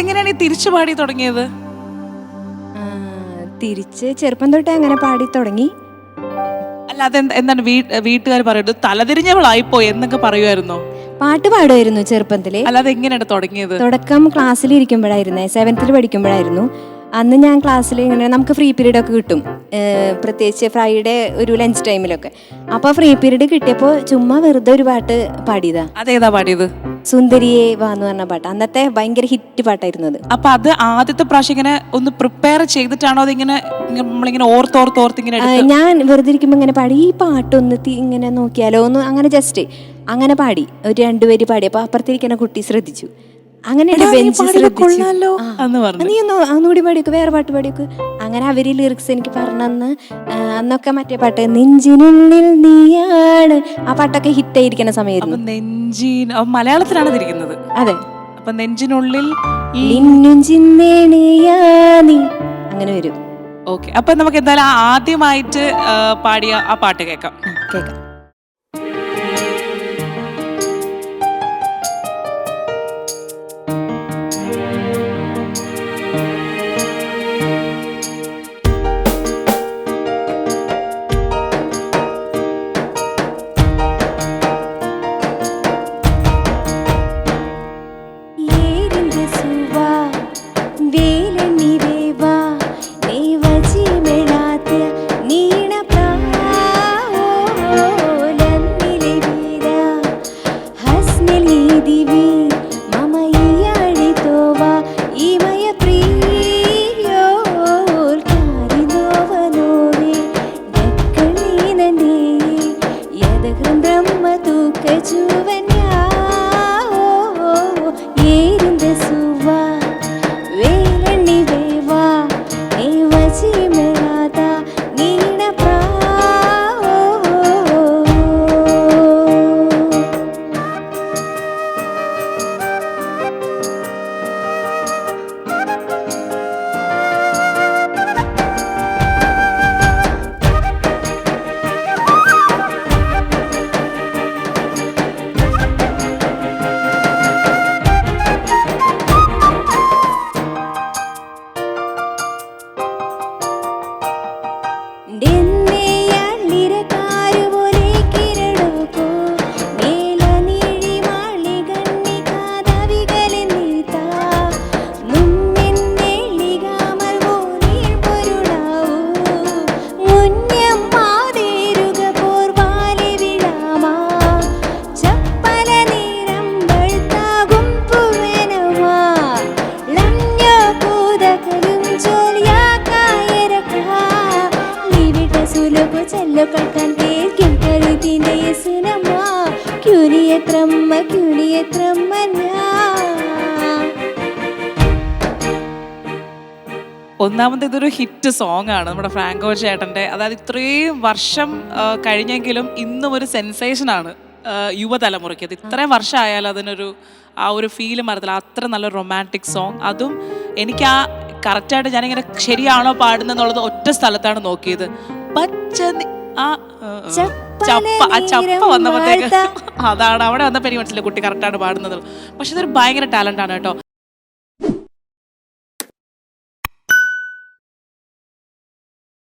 എങ്ങനെയാണ് ഈ തിരിച്ചു പാടി തുടങ്ങിയത്? തിരിച്ച് ചെറുപ്പം തൊട്ടേ അങ്ങനെ പാടി തുടങ്ങി. അല്ല എന്താണ് വീട്ടുകാർ പറയുന്നത്, തലതിരിഞ്ഞവളായിപ്പോയി എന്നൊക്കെ പറയുമായിരുന്നോ? പാട്ട് പാടുമായിരുന്നു ചെറുപ്പത്തില്. അല്ലാതെ എങ്ങനെയാണ് തുടങ്ങിയത്? തുടക്കം ക്ലാസ്സിൽ ഇരിക്കുമ്പോഴായിരുന്നേ, 7th പഠിക്കുമ്പോഴായിരുന്നു. അന്ന് ഞാൻ ക്ലാസ്സിൽ ഇങ്ങനെ നമുക്ക് ഫ്രീ പീരീഡ് ഒക്കെ കിട്ടും, പ്രത്യേകിച്ച് ഫ്രൈഡേ ഒരു ലഞ്ച് ടൈമിലൊക്കെ. അപ്പോൾ ഫ്രീ പീരീഡ് കിട്ടിയപ്പോൾ ചുമ്മാ വെറുതെ ഒരു പാട്ട് പാടിയതാ. അതേതാ പാടിയത്? സുന്ദരിയെ വാ എന്ന് പറഞ്ഞ പാട്ട്. അന്നത്തെ ഭയങ്കര ഹിറ്റ് പാട്ടായിരുന്നു അത്. അപ്പൊ അത് ആദ്യത്തെ പ്രാവശ്യം ഇങ്ങനെ ഒന്ന് പ്രിപ്പയർ ചെയ്തിട്ടാണോ അതിങ്ങനെ നമ്മളിങ്ങനെ ഓർത്തോർത്തോർത്ത് ഇങ്ങനെ ഞാൻ വെറുതെ ഇരിക്കുമ്പോൾ ഇങ്ങനെ പാടി, ഈ പാട്ടൊന്ന് ഇങ്ങനെ നോക്കിയാലോ ഒന്ന്, അങ്ങനെ ജസ്റ്റ് അങ്ങനെ പാടി ഒരു 2 വരി പാടി. അപ്പൊ അപ്പുറത്തിരിക്കുന്ന കുട്ടി ശ്രദ്ധിച്ചു. അങ്ങനെ നീ ഒന്നുകൂടി പാടിയൊക്കെ, വേറെ പാട്ട് പാടിയൊക്കെ. അങ്ങനെ അവര് ലിറിക്സ് എനിക്ക് പറഞ്ഞന്ന്. അന്നൊക്കെ മറ്റേ പാട്ട് നെഞ്ചിനുള്ളിൽ നീയാണ്, ആ പാട്ടൊക്കെ ഹിറ്റ് ആയിരിക്കുന്ന സമയമായിരുന്നു. മലയാളത്തിലാണ് തിരിക്കുന്നത്. അതെ. അപ്പൊ നെഞ്ചിനുള്ളിൽ അങ്ങനെ വരും. ഓക്കെ, അപ്പൊ നമുക്ക് എന്തായാലും ആദ്യമായിട്ട് പാടിയ ആ പാട്ട് കേൾക്കാം. കേൾക്കാം. ഒന്നാമത് ഇതൊരു ഹിറ്റ് സോങ് ആണ് നമ്മുടെ ഫ്രാങ്കോ ചേട്ടന്റെ. അതായത് ഇത്രയും വർഷം കഴിഞ്ഞെങ്കിലും ഇന്നും ഒരു സെൻസേഷൻ ആണ് യുവതലമുറയ്ക്ക്. അത് ഇത്രയും വർഷം ആയാലും അതിനൊരു ആ ഒരു ഫീല് മറത്തില്ല. അത്ര നല്ല റൊമാൻറ്റിക് സോങ്. അതും എനിക്ക് ആ കറക്റ്റായിട്ട് ഞാനിങ്ങനെ ശരിയാണോ പാടുന്നെന്നുള്ളത് ഒറ്റ സ്ഥലത്താണ് നോക്കിയത്. ചപ്പ വന്നപ്പോഴത്തേക്ക് അതാണ് അവിടെ വന്നപ്പോൾ എനിക്ക് മനസ്സിലായി കുട്ടി കറക്റ്റാണ് പാടുന്നത്. പക്ഷെ ഇതൊരു ഭയങ്കര ടാലന്റ് ആണ് കേട്ടോ.